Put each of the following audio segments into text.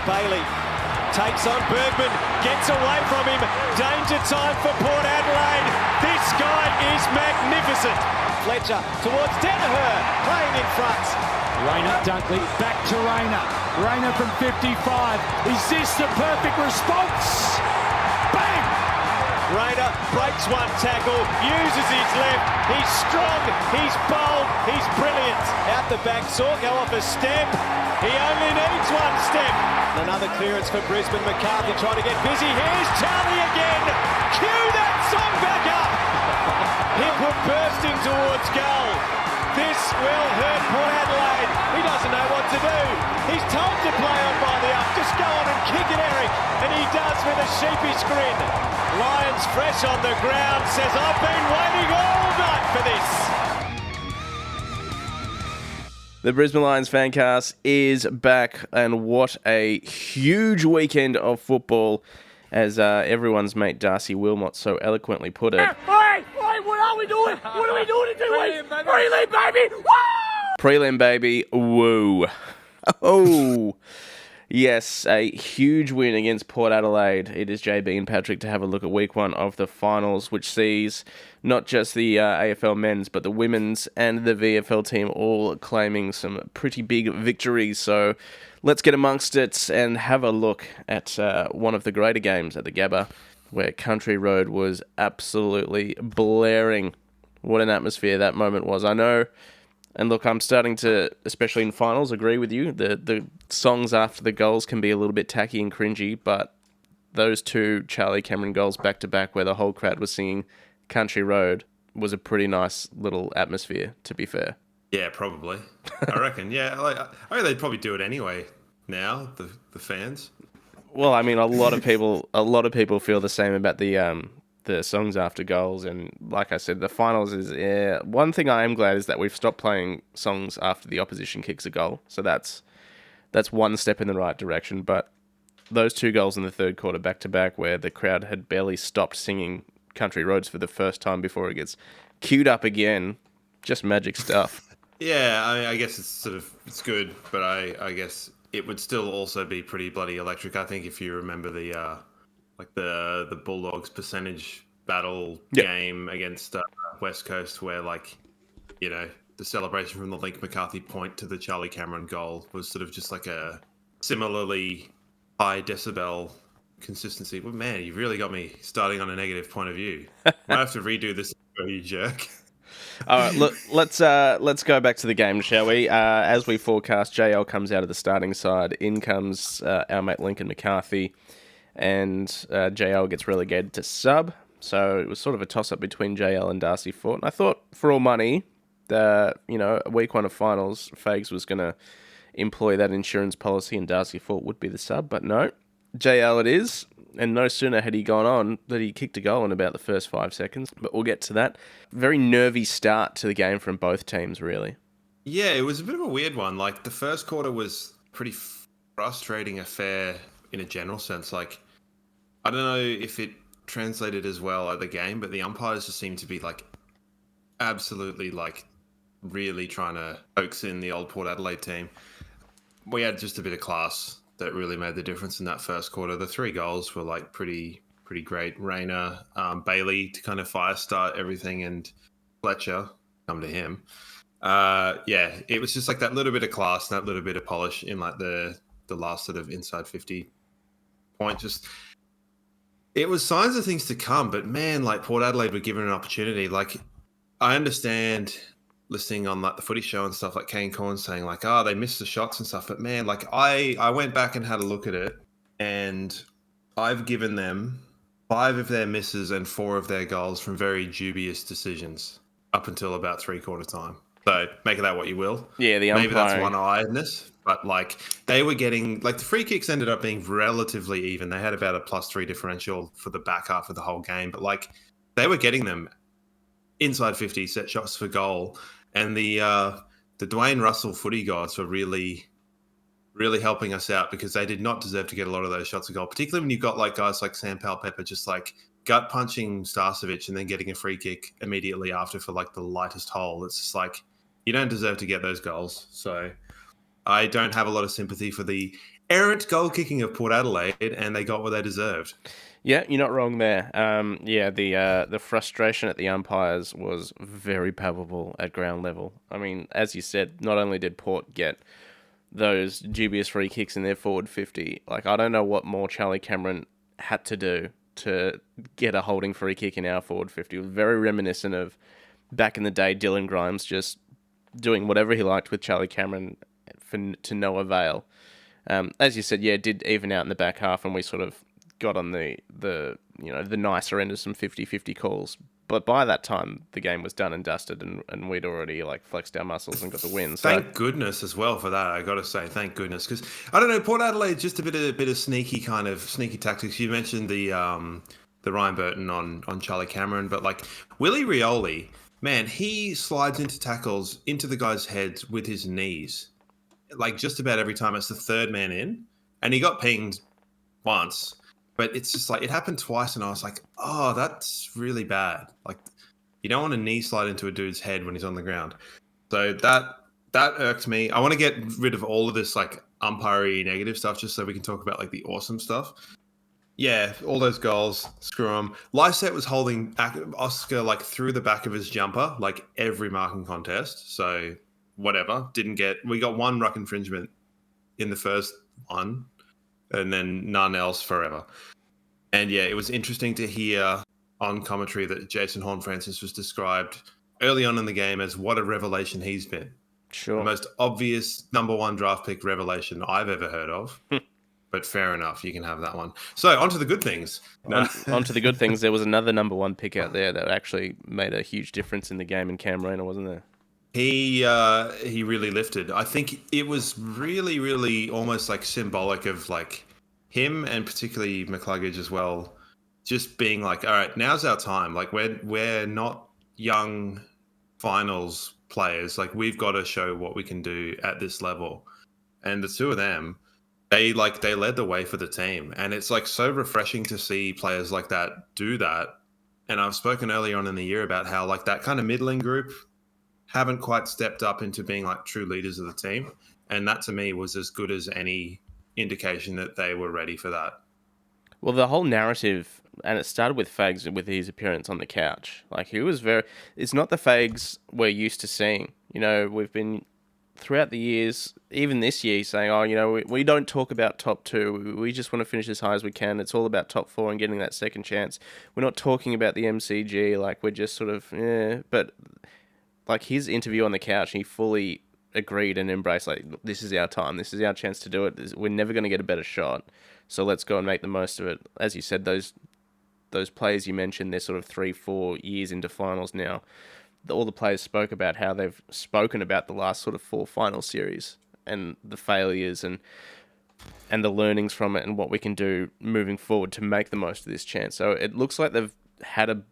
Bailey takes on Bergman, gets away from him. Danger time for Port Adelaide. This guy is magnificent. Fletcher towards Danaher, playing in front. Rayner Dunkley, back to Rayner. Rayner from 55. Is this the perfect response? Bang! Rayner breaks one tackle, uses his left. He's strong, he's bold, he's brilliant. Out the back, Saw go off a step. He only needs one step. Another clearance for Brisbane. McCarthy trying to get busy. Here's Charlie again. Cue that song back up. Hipwood bursting towards goal. This will hurt Port Adelaide. He doesn't know what to do. He's told to play on by the up. Just go on and kick it, Eric. And he does with a sheepish grin. Lions fresh on the ground, says, I've been waiting all night for this. The Brisbane Lions Fancast is back, and what a huge weekend of football, as everyone's mate Darcy Wilmot so eloquently put it. Hey, what are we doing? What are we doing in 2 weeks? Prelim, baby! Woo! Prelim, baby, woo. Oh, yes, a huge win against Port Adelaide. It is JB and Patrick to have a look at week one of the finals, which sees not just the AFL men's, but the women's and the VFL team all claiming some pretty big victories. So let's get amongst it and have a look at one of the greater games at the Gabba, where Country Road was absolutely blaring. What an atmosphere that moment was. I know, and look, I'm starting to, especially in finals, agree with you. The songs after the goals can be a little bit tacky and cringy, but those two Charlie Cameron goals back-to-back where the whole crowd was singing Country Road was a pretty nice little atmosphere, to be fair. Yeah, probably. I reckon. Yeah, I reckon they'd probably do it anyway now, the fans. Well, I mean, a lot of people feel the same about the songs after goals, and like I said, the finals is one thing I am glad is that we've stopped playing songs after the opposition kicks a goal. So that's one step in the right direction. But those two goals in the third quarter back to back, where the crowd had barely stopped singing Country Roads for the first time before it gets queued up again, just magic stuff. Yeah, I guess it's good, but I guess it would still also be pretty bloody electric. I think if you remember the Bulldogs percentage battle game against West Coast, where the celebration from the Link McCarthy point to the Charlie Cameron goal was sort of just like a similarly high decibel consistency. Well, man, you really got me starting on a negative point of view. I have to redo this, you jerk. All right, look, let's go back to the game, shall we? As we forecast, JL comes out of the starting side. In comes our mate Lincoln McCarthy, and JL gets relegated to sub. So it was sort of a toss-up between JL and Darcy Fort. And I thought, for all money, week one of finals, Fags was going to employ that insurance policy and Darcy Fort would be the sub, but no. JL it is, and no sooner had he gone on that he kicked a goal in about the first 5 seconds, but we'll get to that. Very nervy start to the game from both teams, really. Yeah, it was a bit of a weird one. Like, the first quarter was pretty frustrating affair in a general sense. Like, I don't know if it translated as well at the game, but the umpires just seemed to be, absolutely, really trying to coax in the old Port Adelaide team. We had just a bit of class that really made the difference in that first quarter. The 3 goals were pretty great. Rayner, Bailey to kind of fire start everything, and Fletcher, come to him. It was just that little bit of class, that little bit of polish in the last sort of inside 50 point. Just, it was signs of things to come, but man, Port Adelaide were given an opportunity. I understand listening on the footy show and stuff, Kane Corn saying they missed the shots and stuff, but man, I went back and had a look at it, and I've given them 5 of their misses and 4 of their goals from very dubious decisions up until about 3/4 time. So make of that what you will. Yeah, maybe that's one-eyedness, but they were getting the free kicks ended up being relatively even. They had about a +3 differential for the back half of the whole game, but they were getting them inside 50 set shots for goal, and the Dwayne Russell footy gods were really, really helping us out, because they did not deserve to get a lot of those shots of goal, particularly when you've got guys like Sam Powell-Pepper just gut punching Starcevic and then getting a free kick immediately after for the lightest hole. It's just you don't deserve to get those goals. So I don't have a lot of sympathy for the errant goal kicking of Port Adelaide, and they got what they deserved. Yeah, you're not wrong there. The frustration at the umpires was very palpable at ground level. I mean, as you said, not only did Port get those dubious free kicks in their forward 50, like I don't know what more Charlie Cameron had to do to get a holding free kick in our forward 50. It was very reminiscent of back in the day, Dylan Grimes just doing whatever he liked with Charlie Cameron to no avail. As you said, yeah, it did even out in the back half, and we sort of got on the nicer end of some 50-50 calls. But by that time, the game was done and dusted, and we'd already flexed our muscles and got the win. So. Thank goodness as well for that. I got to say, thank goodness, because I don't know, Port Adelaide just a bit of sneaky tactics. You mentioned the Ryan Burton on Charlie Cameron, but Willie Rioli, man, he slides into tackles into the guys' heads with his knees, just about every time. It's the third man in, and he got pinged once. But it's just it happened twice, and I was like, oh, that's really bad. You don't want a knee slide into a dude's head when he's on the ground. So that irked me. I want to get rid of all of this umpire-y negative stuff just so we can talk about the awesome stuff. Yeah, all those goals, screw them. Lycett was holding Oscar through the back of his jumper, every marking contest. So whatever, we got one ruck infringement in the first one, and then none else forever. And yeah, it was interesting to hear on commentary that Jason Horne-Francis was described early on in the game as what a revelation he's been. Sure. The most obvious number one draft pick revelation I've ever heard of. But fair enough, you can have that one. So, on to the good things. On to the good things. There was another number one pick out there that actually made a huge difference in the game in Cam Rayner, wasn't there? He really lifted. I think it was really, really almost symbolic of him, and particularly McCluggage as well, just being all right, now's our time. We're not young finals players. We've got to show what we can do at this level. And the two of them, they led the way for the team. And it's so refreshing to see players like that do that. And I've spoken earlier on in the year about how that kind of middling group haven't quite stepped up into being true leaders of the team. And that to me was as good as any indication that they were ready for that. Well, the whole narrative, and it started with Fags with his appearance on the couch. He was it's not the Fags we're used to seeing. We've been throughout the years, even this year, saying, we don't talk about top two. We just want to finish as high as we can. It's all about top four and getting that second chance. We're not talking about the MCG. We're just sort of, But his interview on the couch, he fully agreed and embraced, this is our time. This is our chance to do it. We're never going to get a better shot. So let's go and make the most of it. As you said, those players you mentioned, they're sort of 3-4 years into finals now. All the players spoke about how they've spoken about the last sort of 4 final series and the failures and the learnings from it and what we can do moving forward to make the most of this chance. So it looks like they've had a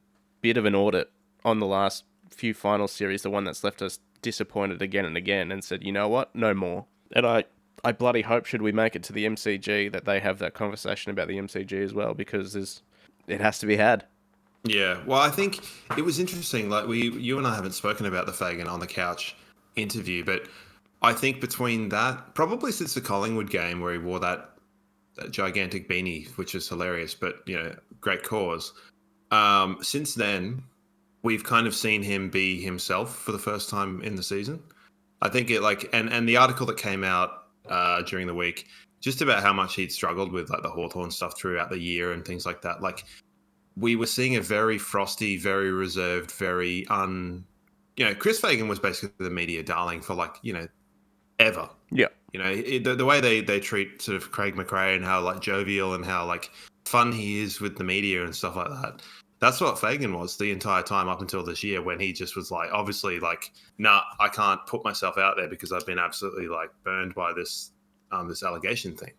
bit of an audit on the last few final series, the one that's left us disappointed again and again, and said, you know what, no more. And I bloody hope, should we make it to the MCG, that they have that conversation about the MCG as well, because it has to be had. Yeah, well, I think it was interesting. You and I haven't spoken about the Fagan on the couch interview, but I think between that, probably since the Collingwood game where he wore that gigantic beanie, which is hilarious, but great cause. Since then, we've kind of seen him be himself for the first time in the season. I think and the article that came out during the week, just about how much he'd struggled with the Hawthorn stuff throughout the year and things like that. We were seeing a very frosty, very reserved, very Chris Fagan was basically the media darling for ever. Yeah. The way they treat sort of Craig McRae and how jovial and how fun he is with the media and stuff like that. That's what Fagan was the entire time up until this year, when he just was obviously nah, I can't put myself out there because I've been absolutely burned by this allegation thing.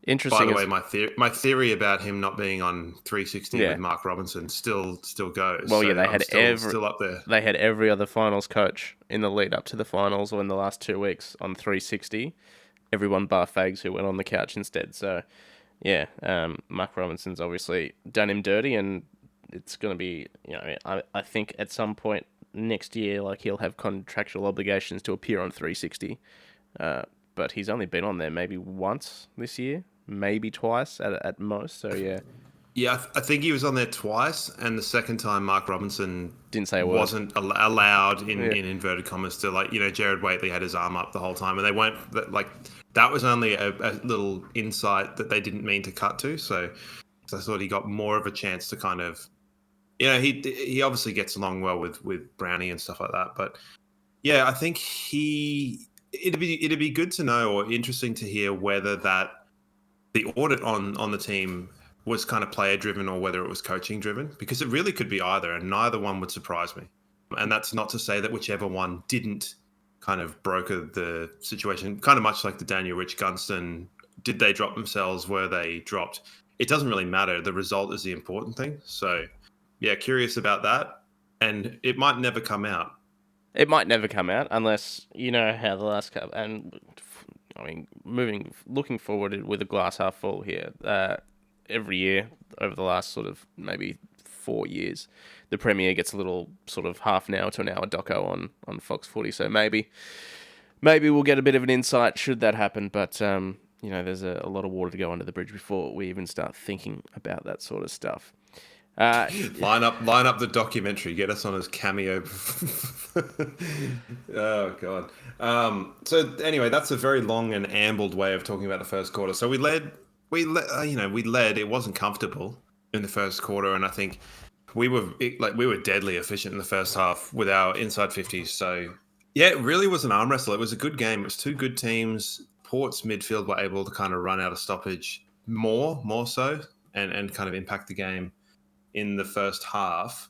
Interesting. By the way, my theory about him not being on 360 with Mark Robinson still goes. Well, so yeah, they had still up there. They had every other finals coach in the lead up to the finals or in the last 2 weeks on 360. Everyone bar Fags, who went on the couch instead. So, yeah, Mark Robinson's obviously done him dirty, and it's going to be, I think at some point next year, he'll have contractual obligations to appear on 360. but he's only been on there maybe once this year, maybe twice at most. So yeah, Yeah, I think he was on there twice, and the second time Mark Robinson didn't say a word. wasn't allowed in inverted commas to, like, Jared Waitley had his arm up the whole time, and they weren't like that was only a little insight that they didn't mean to cut to. So I thought he got more of a chance to kind of, he obviously gets along well with Brownie and stuff like that, but yeah, I think it'd be good to know, or interesting to hear, whether that the audit on the team was kind of player driven or whether it was coaching driven, because it really could be either, and neither one would surprise me. And that's not to say that whichever one didn't kind of broker the situation, kind of much like the Daniel Rich Gunston, did they drop themselves, were they dropped? It doesn't really matter. The result is the important thing. So yeah, curious about that. And it might never come out. It might never come out unless, how the last couple, and I mean, looking forward with a glass half full here, every year over the last sort of maybe 4 years, the Premier gets a little sort of half an hour to an hour doco on Fox Footy. So maybe we'll get a bit of an insight should that happen. But, there's a lot of water to go under the bridge before we even start thinking about that sort of stuff. Line up the documentary. Get us on as cameo. Oh God. So anyway, that's a very long and ambled way of talking about the first quarter. So we led. It wasn't comfortable in the first quarter, and I think we were deadly efficient in the first half with our inside 50s. So yeah, it really was an arm wrestle. It was a good game. It was two good teams. Port's midfield were able to kind of run out of stoppage more so, and kind of impact the game in the first half.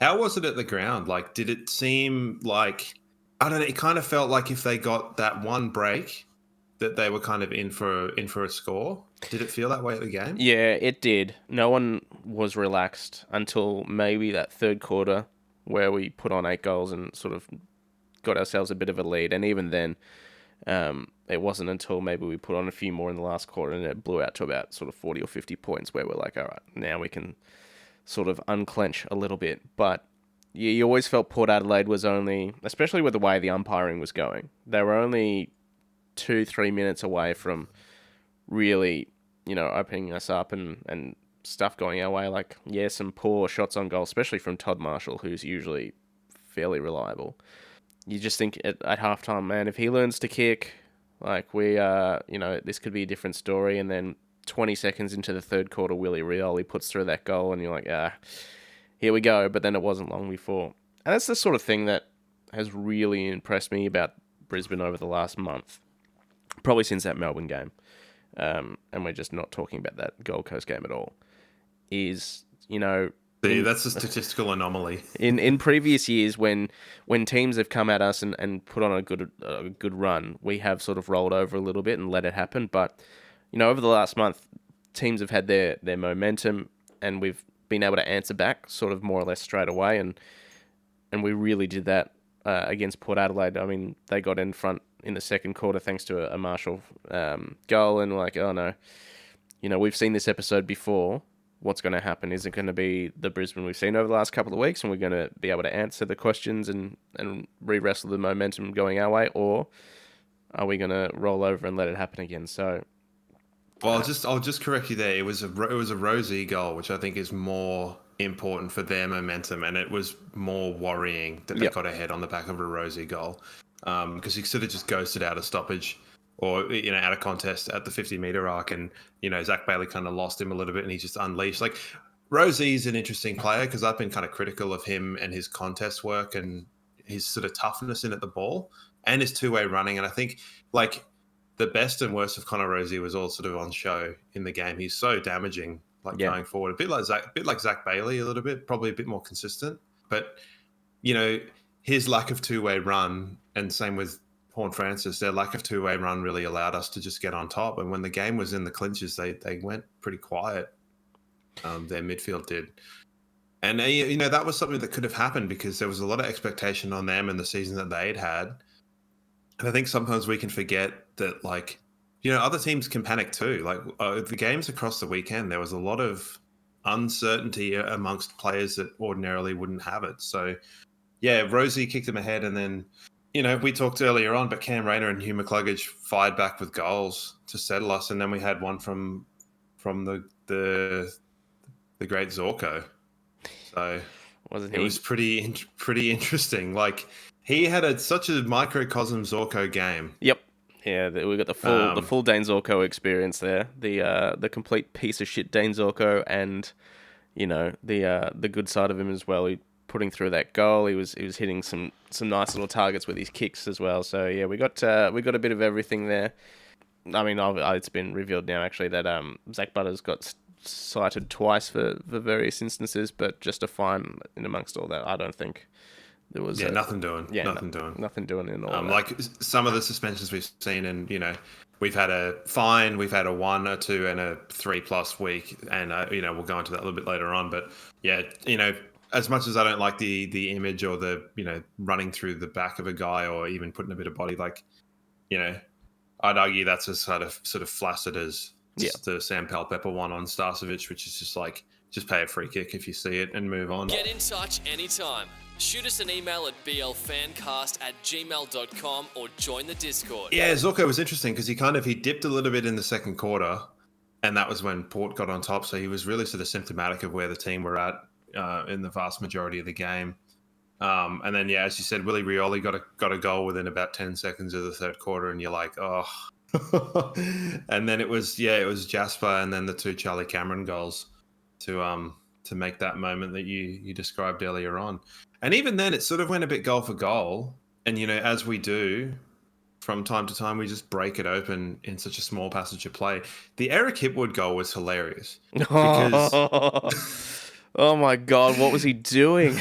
How was it at the ground? Like, did it seem like, I don't know, it kind of felt like if they got that one break that they were kind of in for a score? Did it feel that way at the game? Yeah, it did. No one was relaxed until maybe that third quarter, where we put on 8 goals and sort of got ourselves a bit of a lead. And even then, it wasn't until maybe we put on a few more in the last quarter and it blew out to about sort of 40 or 50 points, where we're like, all right, now we can sort of unclench a little bit. But you always felt Port Adelaide was only, especially with the way the umpiring was going, they were only 2-3 minutes away from really, opening us up and stuff going our way. Like, some poor shots on goal, especially from Todd Marshall, who's usually fairly reliable. You just think at halftime, man, if he learns to kick, like, this could be a different story. And then 20 seconds into the third quarter, Willie Rioli puts through that goal, and you're like, here we go. But then it wasn't long before. And that's the sort of thing that has really impressed me about Brisbane over the last month. Probably since that Melbourne game, and we're just not talking about that Gold Coast game at all, is, that's a statistical anomaly. In previous years, when teams have come at us and put on a good run, we have sort of rolled over a little bit and let it happen. But, over the last month, teams have had their momentum, and we've been able to answer back sort of more or less straight away, and we really did that against Port Adelaide. I mean, they got in front in the second quarter thanks to a Marshall goal, and like, oh no, we've seen this episode before. What's going to happen? Is it going to be the Brisbane we've seen over the last couple of weeks, and we're going to be able to answer the questions and re-wrestle the momentum going our way, or are we going to roll over and let it happen again? So, well, I'll just correct you there. It was a Rosie goal, which I think is more important for their momentum, and it was more worrying that they got ahead on the back of a Rosie goal, because he sort of just ghosted out of stoppage, or out of contest at the 50-meter arc, and Zach Bailey kind of lost him a little bit, and he just unleashed. Like, Rosie's an interesting player, because I've been kind of critical of him and his contest work and his sort of toughness in at the ball and his two-way running, and I think like the best and worst of Connor Rosie was all sort of on show in the game. He's so damaging, going forward, a bit like Zach Bailey, a little bit, probably a bit more consistent, but his lack of two-way run, and same with Horn Francis, their lack of two-way run really allowed us to just get on top. And when the game was in the clinches, they went pretty quiet. Their midfield did. And, that was something that could have happened, because there was a lot of expectation on them in the season that they'd had. And I think sometimes we can forget that, like, other teams can panic too. Like, the games across the weekend, there was a lot of uncertainty amongst players that ordinarily wouldn't have it. So, yeah, Rosie kicked them ahead, and then we talked earlier on, but Cam Rayner and Hugh McCluggage fired back with goals to settle us, and then we had one from the great Zorko. So it was pretty interesting. Like he had such a microcosm Zorko game. Yep. Yeah, we got the full Dane Zorko experience there. The complete piece of shit Dane Zorko, and the good side of him as well. He putting through that goal. He was hitting some nice little targets with his kicks as well. So yeah, we got a bit of everything there. I mean, it's been revealed now actually that Zach Butters got cited twice for various instances, but just a fine in amongst all that. I don't think there was nothing doing. Nothing doing in all that. Like some of the suspensions we've seen, and we've had a fine, we've had a 1 or 2 and a 3+ week, and we'll go into that a little bit later on. But yeah, as much as I don't like the image or the running through the back of a guy or even putting a bit of body, like I'd argue that's as sort of flaccid as the Sam Palpepper one on Starcevic, which is just pay a free kick if you see it and move on. Get in touch anytime. Shoot us an email at blfancast@gmail.com or join the Discord. Yeah, Zorko was interesting because he dipped a little bit in the second quarter, and that was when Port got on top. So he was really sort of symptomatic of where the team were at in the vast majority of the game. And then, as you said, Willie Rioli got a goal within about 10 seconds of the third quarter, and you're like, oh. And then it was Jasper and then the 2 Charlie Cameron goals to make that moment that you described earlier on. And even then, it sort of went a bit goal for goal. And, as we do from time to time, we just break it open in such a small passage of play. The Eric Hipwood goal was hilarious. Because... oh, my God. What was he doing?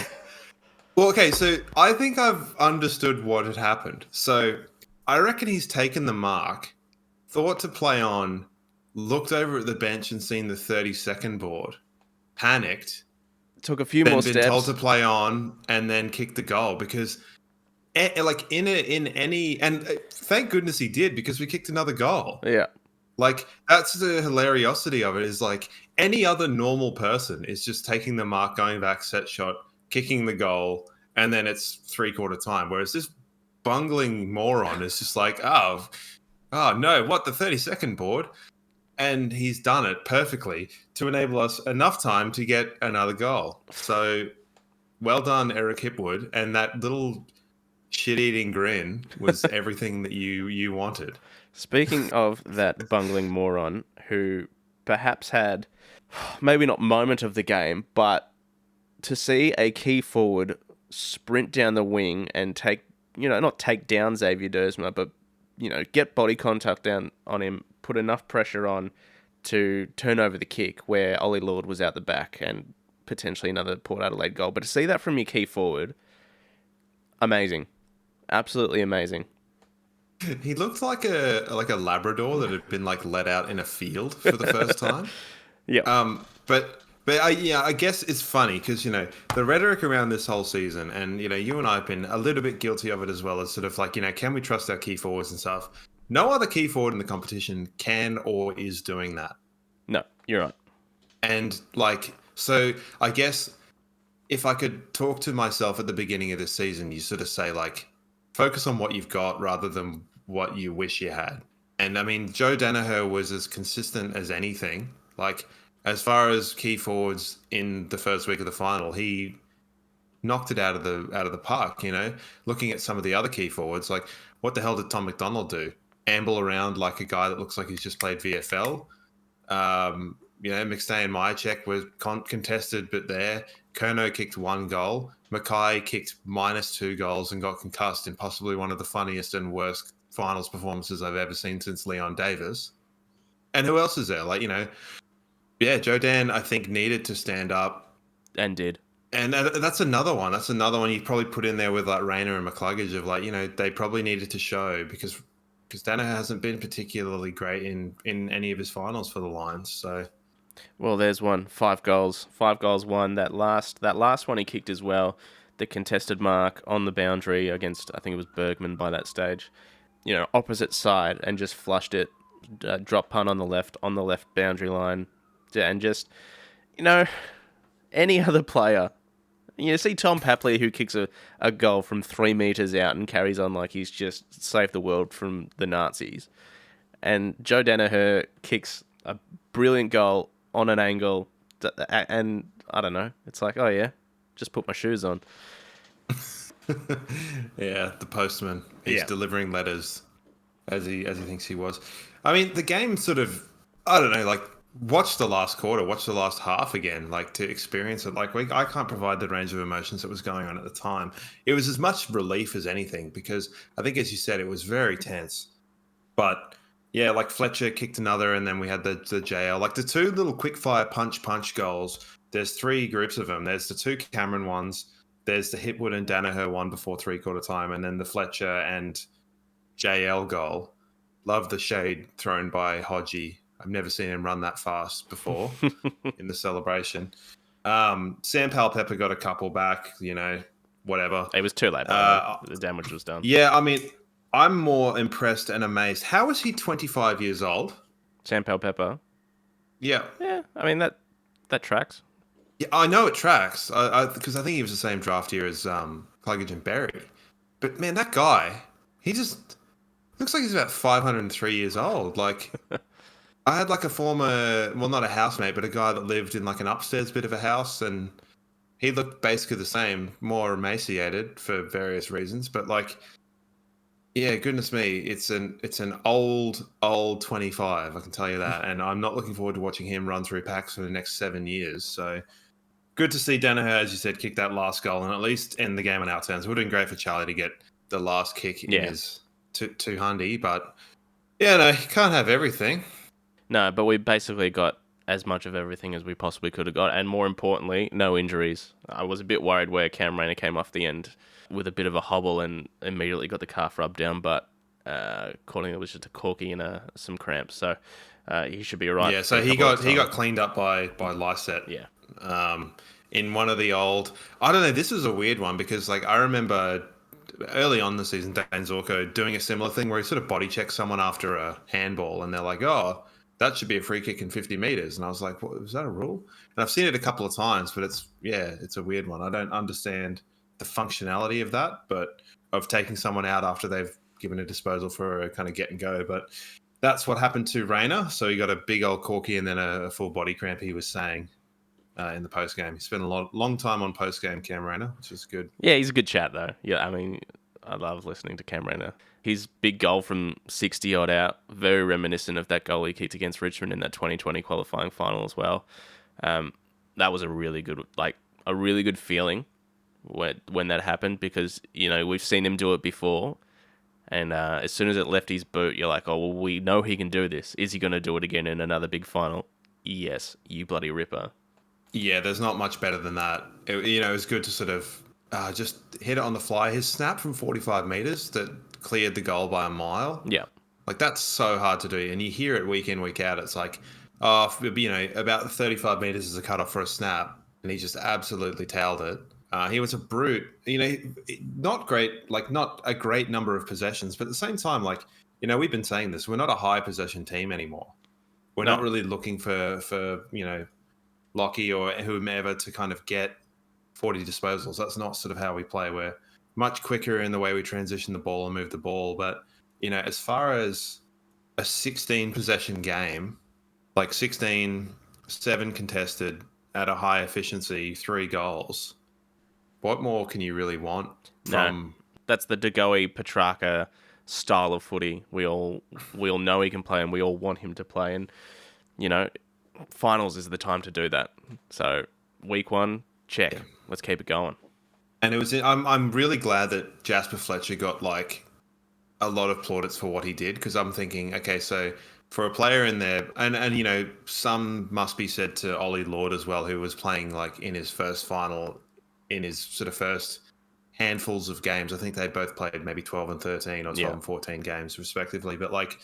Well, okay, so I think I've understood what had happened. So I reckon he's taken the mark, thought to play on, looked over at the bench and seen the 30-second board, panicked, took a few more steps, been told to play on, and then kicked the goal because, and thank goodness he did because we kicked another goal. Yeah, like that's the hilariosity of it. Is like any other normal person is just taking the mark, going back, set shot, kicking the goal, and then it's 3/4 time. Whereas this bungling moron is just like, oh no, what, the 30-second board? And he's done it perfectly to enable us enough time to get another goal. So well done, Eric Hipwood. And that little shit-eating grin was everything that you wanted. Speaking of that bungling moron who perhaps had, maybe not moment of the game, but to see a key forward sprint down the wing and not take down Xavier Dersma, but, get body contact down on him, put enough pressure on to turn over the kick where Ollie Lord was out the back and potentially another Port Adelaide goal. But to see that from your key forward, amazing. Absolutely amazing. He looked like a Labrador that had been let out in a field for the first time. Yeah. But I guess it's funny because, the rhetoric around this whole season, and, you and I have been a little bit guilty of it as well, as sort of can we trust our key forwards and stuff? No other key forward in the competition can or is doing that. No, you're right. And, so I guess if I could talk to myself at the beginning of this season, you sort of say, focus on what you've got rather than what you wish you had. And, I mean, Joe Danaher was as consistent as anything. As far as key forwards in the first week of the final, he knocked it out of the park. Looking at some of the other key forwards, what the hell did Tom McDonald do? Amble around like a guy that looks like he's just played VFL. McStay and Myercheck were contested, but there. Kerno kicked 1 goal. Mackay kicked -2 goals and got concussed in possibly one of the funniest and worst finals performances I've ever seen since Leon Davis. And who else is there? Joe Dan, I think, needed to stand up. And did. And that's another one. That's another one you probably put in there with Rayner and McCluggage of they probably needed to show because Danaher hasn't been particularly great in any of his finals for the Lions. So, well, there's one. 5 goals. 5 goals won. That last one he kicked as well. The contested mark on the boundary against, I think it was Bergman by that stage. Opposite side, and just flushed it. Drop punt on the left boundary line. And just, any other player You see Tom Papley, who kicks a goal from 3 meters out and carries on like he's just saved the world from the Nazis. And Joe Danaher kicks a brilliant goal on an angle, and I don't know. It's like, oh yeah, just put my shoes on. Yeah, the postman. He's delivering letters as he thinks he was. I mean, the game sort of, I don't know, like, watch the last quarter, watch the last half again, like, to experience it. Like, I can't provide the range of emotions that was going on at the time. It was as much relief as anything because I think, as you said, it was very tense. But yeah, like Fletcher kicked another, and then we had the JL. Like the two little quick-fire punch goals, there's 3 groups of them. There's the 2 Cameron ones, there's the Hipwood and Danaher one before 3/4 time, and then the Fletcher and JL goal. Love the shade thrown by Hodgie. I've never seen him run that fast before in the celebration. Sam Powell-Pepper got a couple back, whatever. It was too late, by the way. The damage was done. Yeah, I mean, I'm more impressed and amazed. How is he 25 years old? Sam Powell-Pepper. Yeah. Yeah, I mean, that tracks. Yeah, I know it tracks because I think he was the same draft year as Cluggage and Berry. But man, that guy, he just looks like he's about 503 years old. Like, I had like a former, well, not a housemate, but a guy that lived in like an upstairs bit of a house, and he looked basically the same, more emaciated for various reasons. But like, yeah, goodness me, it's an old 25, I can tell you that. And I'm not looking forward to watching him run through packs for the next 7 years. So good to see Danaher, as you said, kick that last goal and at least end the game on our terms. It would have been great for Charlie to get the last kick in his 200, but yeah, no, you can't have everything. No, but we basically got as much of everything as we possibly could have got, and more importantly, no injuries. I was a bit worried where Cam Rayner came off the end with a bit of a hobble and immediately got the calf rubbed down, but according it was just a corky and some cramps, so he should be all right. Yeah, so he got cleaned up by Lyset. Yeah. In one of the old, I don't know, this was a weird one because like I remember early on in the season, Dane Zorko doing a similar thing where he sort of body checks someone after a handball, and they're like, oh, that should be a free kick in 50 meters. And I was like, what, was that a rule? And I've seen it a couple of times, but it's a weird one. I don't understand the functionality of that, but of taking someone out after they've given a disposal for a kind of get and go. But that's what happened to Rayner. So he got a big old corky and then a full body cramp, he was saying in the post game. He spent a long time on post game, Cam Rayner, which is good. Yeah, he's a good chat though. Yeah, I mean, I love listening to Cam Rayner. His big goal from 60 odd out, very reminiscent of that goal he kicked against Richmond in that 2020 qualifying final as well. That was a really good feeling when that happened, because we've seen him do it before, and as soon as it left his boot, you're like, oh well, we know he can do this. Is he going to do it again in another big final? Yes, you bloody ripper. Yeah, there's not much better than that. It was good to sort of just hit it on the fly. His snap from 45 meters that cleared the goal by a mile. Yeah, like that's so hard to do, and you hear it week in, week out. It's like, about 35 meters is a cutoff for a snap, and he just absolutely tailed it. He was a brute, not great, like not a great number of possessions, but at the same time, like, we've been saying this, we're not a high possession team anymore. We're not really looking for Lockie or whomever to kind of get 40 disposals. That's not sort of how we play. We're much quicker in the way we transition the ball and move the ball. But, as far as a 16 possession game, like 16, 7 contested at a high efficiency, 3 goals, what more can you really want from... No, that's the De Goey Petrarca style of footy. We all know he can play, and we all want him to play. And, finals is the time to do that. So week 1, check. Yeah. Let's keep it going. And I'm really glad that Jasper Fletcher got like a lot of plaudits for what he did, because I'm thinking, okay, so for a player in there, and some must be said to Ollie Lord as well, who was playing like in his first final, in his sort of first handfuls of games. I think they both played maybe 12 and 13 or 12 and 14 games respectively. But like,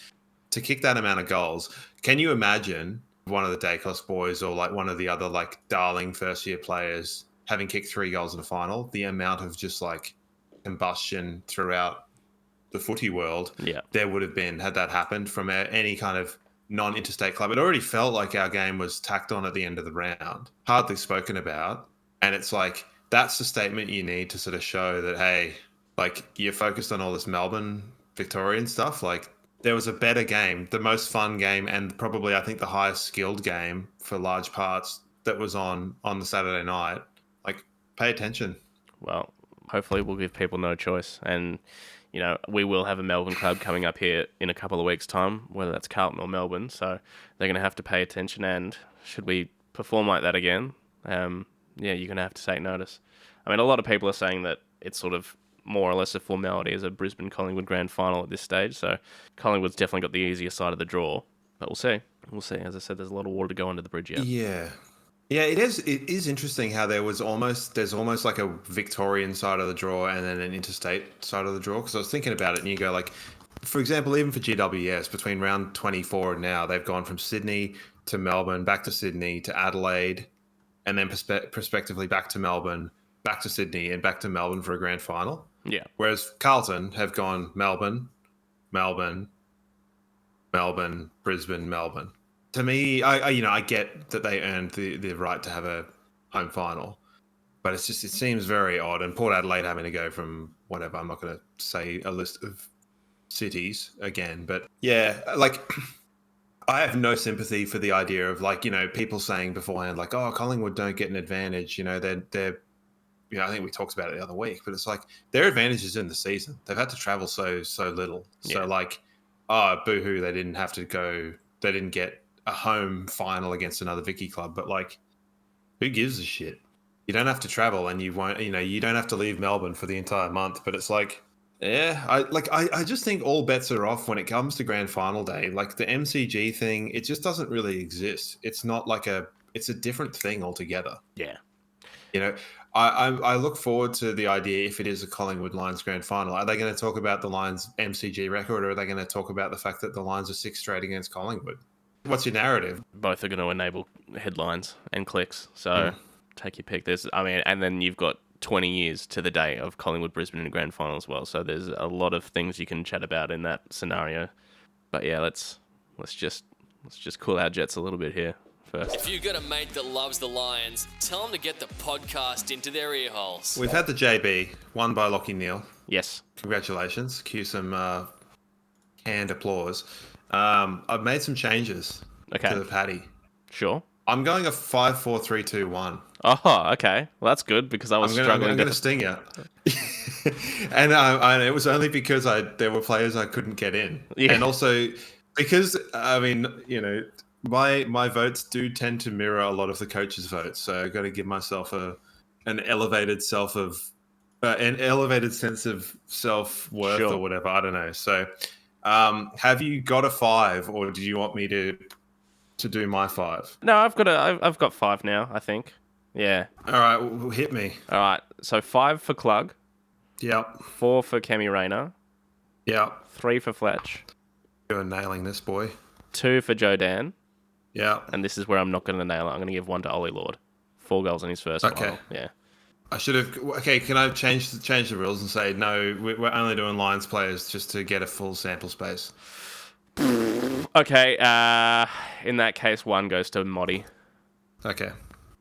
to kick that amount of goals, can you imagine one of the Dacos boys or like one of the other like darling first year players having kicked 3 goals in a final? The amount of just like combustion throughout the footy world there would have been had that happened from any kind of non-interstate club. It already felt like our game was tacked on at the end of the round, hardly spoken about. And it's like, that's the statement you need to sort of show that, hey, like, you're focused on all this Melbourne Victorian stuff. Like, there was a better game, the most fun game, and probably, I think, the highest skilled game for large parts that was on the Saturday night. Like, pay attention. Well, hopefully we'll give people no choice. And, we will have a Melbourne club coming up here in a couple of weeks' time, whether that's Carlton or Melbourne. So they're going to have to pay attention. And should we perform like that again, you're going to have to take notice. I mean, a lot of people are saying that it's sort of more or less a formality as a Brisbane-Collingwood grand final at this stage. So Collingwood's definitely got the easier side of the draw. But we'll see. We'll see. As I said, there's a lot of water to go under the bridge yet. Yeah. Yeah, it is interesting how there's almost like a Victorian side of the draw and then an interstate side of the draw. Because I was thinking about it, and you go like, for example, even for GWS, between round 24 and now, they've gone from Sydney to Melbourne, back to Sydney to Adelaide, and then prospectively back to Melbourne, back to Sydney, and back to Melbourne for a grand final. Yeah. Whereas Carlton have gone Melbourne, Melbourne, Melbourne, Brisbane, Melbourne. To me, I get that they earned the right to have a home final, but it seems very odd. And Port Adelaide having to go from whatever, I'm not going to say a list of cities again, but yeah, like, I have no sympathy for the idea of, like, people saying beforehand, like, oh, Collingwood don't get an advantage. They're I think we talked about it the other week, but it's like their advantage is in the season. They've had to travel so little. Yeah. So, like, oh, boo-hoo, they didn't have to go. They didn't get a home final against another Vicky club. But, like, who gives a shit? You don't have to travel, and you won't. You don't have to leave Melbourne for the entire month. But it's like, yeah, I just think all bets are off when it comes to grand final day. Like, the MCG thing, it just doesn't really exist. It's not like it's a different thing altogether. Yeah. I look forward to the idea, if it is a Collingwood Lions grand final, are they going to talk about the Lions MCG record, or are they going to talk about the fact that the Lions are 6 straight against Collingwood? What's your narrative? Both are going to enable headlines and clicks. So take your pick. And then you've got 20 years to the day of Collingwood Brisbane in the grand final as well. So there's a lot of things you can chat about in that scenario. But yeah, let's just cool our jets a little bit here first. If you've got a mate that loves the Lions, tell them to get the podcast into their ear holes. We've had the JB, won by Lachie Neale. Yes. Congratulations. Cue some canned applause. I've made some changes to the Paddy. Sure. I'm going a 5-4-3-2-1. Oh, okay. Well, that's good because I was struggling. I'm going to sting you. And it was only because there were players I couldn't get in. Yeah. And also because, my votes do tend to mirror a lot of the coaches' votes. So I've got to give myself an elevated sense of self-worth or whatever. I don't know. So have you got a 5, or do you want me to do my 5? No, I've got 5 now, I think. Yeah. All right, well, hit me. All right. So 5 for Klug. Yep. 4 for Kemi Rayner. Yep. 3 for Fletch. You're nailing this, boy. 2 for Joe Dan. Yeah. And this is where I'm not going to nail it. I'm going to give 1 to Ollie Lord. 4 goals in his first final. Yeah. I should have... Okay, can I change the rules and say, no, we're only doing Lions players just to get a full sample space? Okay, in that case, 1 goes to Moddy. Okay.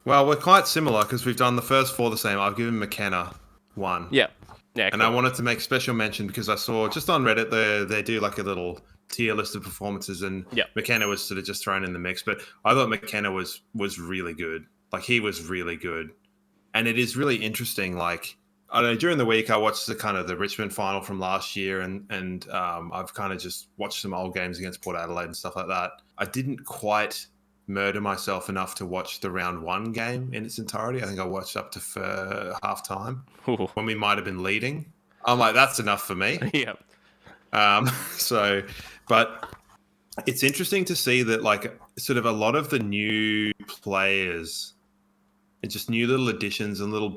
Well, we're quite similar because we've done the first 4 the same. I've given McKenna 1. Yeah. Yeah, and cool. I wanted to make special mention because I saw just on Reddit they do like a little tier list of performances, and McKenna was sort of just thrown in the mix. But I thought McKenna was really good. Like, he was really good. And it is really interesting. Like, I don't know, during the week I watched the Richmond final from last year, and I've kind of just watched some old games against Port Adelaide and stuff like that. I didn't quite murder myself enough to watch the round 1 game in its entirety. I think I watched up to half time when we might have been leading. I'm like, that's enough for me. Yeah. But it's interesting to see that, like, sort of a lot of the new players and just new little additions and little,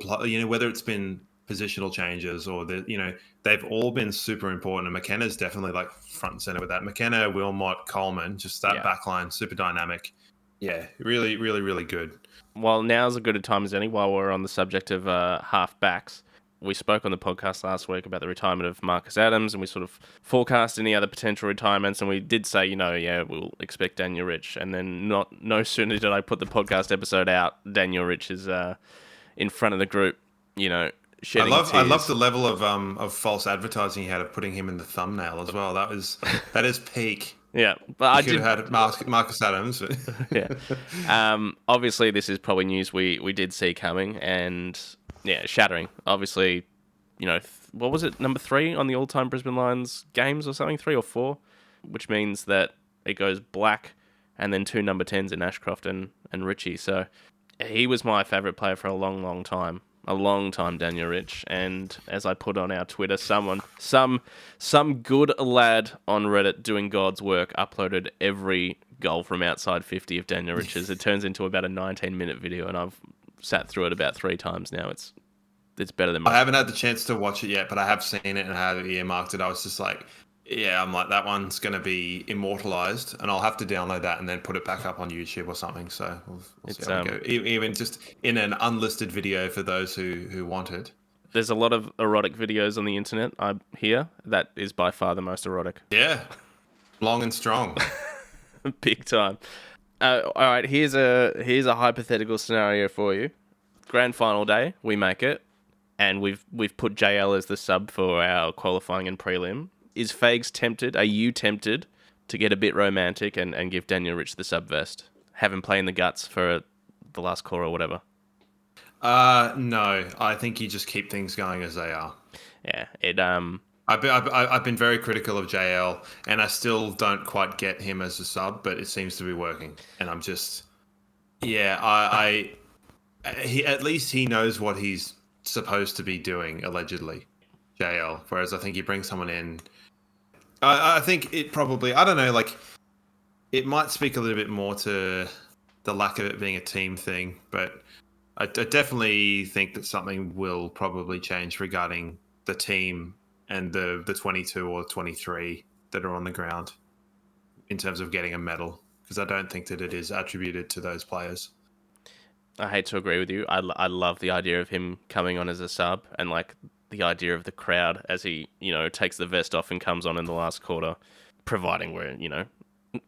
whether it's been positional changes or they've all been super important. And McKenna's definitely like front and center with that. McKenna, Wilmot, Coleman, just that back line, super dynamic. Yeah, really, really, really good. Well, now's as good a time as any while we're on the subject of half backs. We spoke on the podcast last week about the retirement of Marcus Adams, and we sort of forecast any other potential retirements, and we did say, we'll expect Daniel Rich. And then no sooner did I put the podcast episode out, Daniel Rich is in front of the group shedding I tears. love the level of false advertising he had of putting him in the thumbnail as well. That is peak. Yeah, but You could have had Marcus Adams. Yeah. Obviously, this is probably news we did see coming, and yeah, shattering. Obviously, what was it, number 3 on the all-time Brisbane Lions games or something, 3 or 4, which means that it goes Black and then 2 number 10s in Ashcroft and Richie. So he was my favourite player for a long, long time. A long time, Daniel Rich. And as I put on our Twitter, some good lad on Reddit doing God's work uploaded every goal from outside 50 of Daniel Rich's. It turns into about a 19-minute video, and I've sat through it about 3 times now. It's better than I haven't had the chance to watch it yet, but I have seen it and I have earmarked it. I was just like, yeah, I'm like, that one's going to be immortalized, and I'll have to download that and then put it back up on YouTube or something. So we'll see how we go. Even just in an unlisted video for those who want it. There's a lot of erotic videos on the internet, I hear. That is by far the most erotic. Yeah. Long and strong. Big time. All right, here's a hypothetical scenario for you. Grand final day, we make it, and we've put JL as the sub for our qualifying and prelim. Is Fags tempted? Are you tempted to get a bit romantic and give Daniel Rich the sub vest? Have him play in the guts for the last quarter or whatever? No. I think you just keep things going as they are. Yeah, I've been very critical of JL, and I still don't quite get him as a sub, but it seems to be working. And I'm just, yeah, he at least he knows what he's supposed to be doing, allegedly, JL. Whereas I think you bring someone in, I think it probably, I don't know, like, it might speak a little bit more to the lack of it being a team thing, but I definitely think that something will probably change regarding the team and the 22 or 23 that are on the ground in terms of getting a medal, because I don't think that it is attributed to those players. I hate to agree with you. I love the idea of him coming on as a sub, and like the idea of the crowd as he, takes the vest off and comes on in the last quarter, providing we're,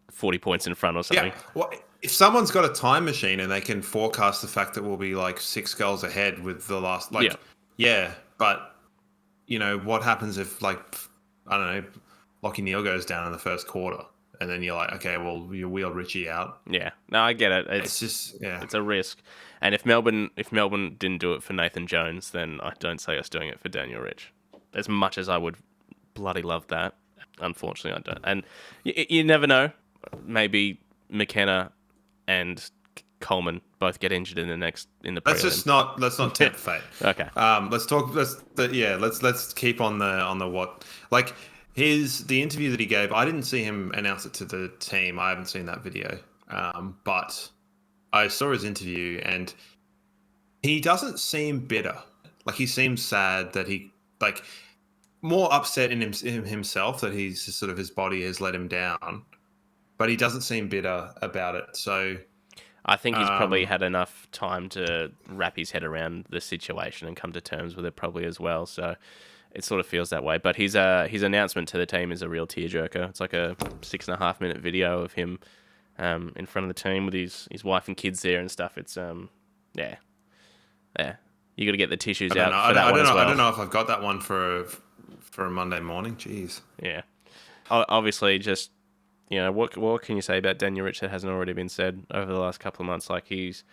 40 points in front or something. Yeah. Well, if someone's got a time machine and they can forecast the fact that we'll be like 6 goals ahead with the last, but what happens if, like, I don't know, Lockie Neal goes down in the first quarter, and then you're like, okay, well, you wheel Richie out. Yeah, no, I get it. It's just, it's a risk. And if Melbourne didn't do it for Nathan Jones, then I don't see us doing it for Daniel Rich. As much as I would bloody love that, unfortunately, I don't. And you never know. Maybe McKenna and Coleman both get injured in the prelim. Let's not tempt fate. Okay. Let's keep on the what, like, the interview that he gave. I didn't see him announce it to the team. I haven't seen that video. But I saw his interview, and he doesn't seem bitter. Like, he seems sad that he, like, more upset in himself that he's sort of, his body has let him down, but he doesn't seem bitter about it. So I think he's probably had enough time to wrap his head around the situation and come to terms with it probably as well. So it sort of feels that way. But his announcement to the team is a real tearjerker. It's like a 6.5 minute video of him in front of the team with his wife and kids there and stuff. It's yeah. You got to get the tissues out for that one as well. I don't know if I've got that one for a Monday morning. Jeez. Yeah. Obviously, just, what can you say about Daniel Rich that hasn't already been said over the last couple of months? Like, he's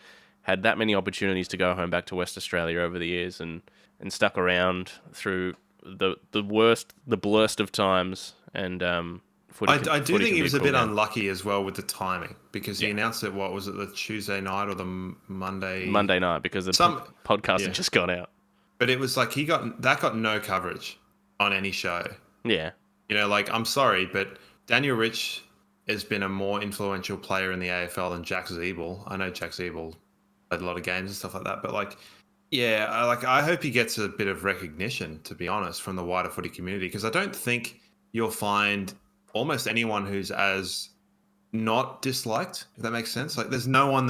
had that many opportunities to go home back to West Australia over the years and stuck around through the blurst of times. And I do think he was a bit unlucky as well with the timing, because he announced it, what was it, the Tuesday night or the Monday night, because the podcast had just gone out. But it was like that got no coverage on any show. Yeah. I'm sorry, but Daniel Rich has been a more influential player in the AFL than Jack Zeeble. I know Jack Zeeble played a lot of games and stuff like that, but I hope he gets a bit of recognition, to be honest, from the wider footy community, because I don't think you'll find almost anyone who's as not disliked, if that makes sense. Like, there's no one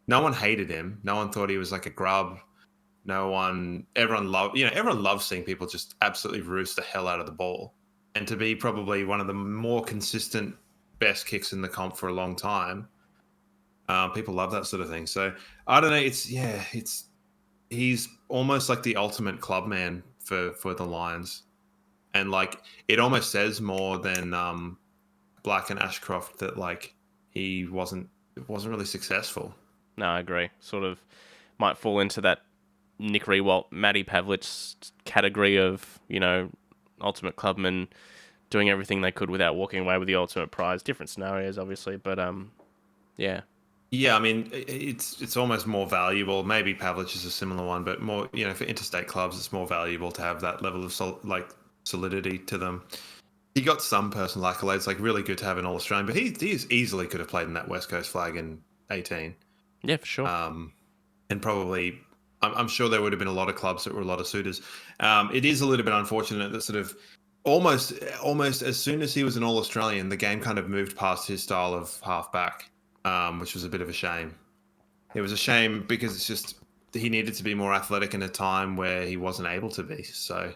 no one hated him. No one thought he was like a grub. Everyone loves seeing people just absolutely roost the hell out of the ball. And to be probably one of the more consistent best kicks in the comp for a long time, people love that sort of thing. So I don't know. he's almost like the ultimate club man for the Lions, and like it almost says more than Black and Ashcroft that like he wasn't really successful. No, I agree. Sort of might fall into that Nick Rewalt, Matty Pavlich category of, ultimate clubman doing everything they could without walking away with the ultimate prize. Different scenarios, obviously, but yeah. Yeah, I mean, it's almost more valuable. Maybe Pavlich is a similar one, but more, for interstate clubs, it's more valuable to have that level of solidity to them. He got some personal accolades, like really good to have an All-Australian, but he easily could have played in that West Coast flag in 18. Yeah, for sure. And probably, I'm sure there would have been a lot of clubs that were a lot of suitors. It is a little bit unfortunate that sort of almost as soon as he was an All-Australian, the game kind of moved past his style of halfback, which was a bit of a shame. It was a shame because it's just he needed to be more athletic in a time where he wasn't able to be. So,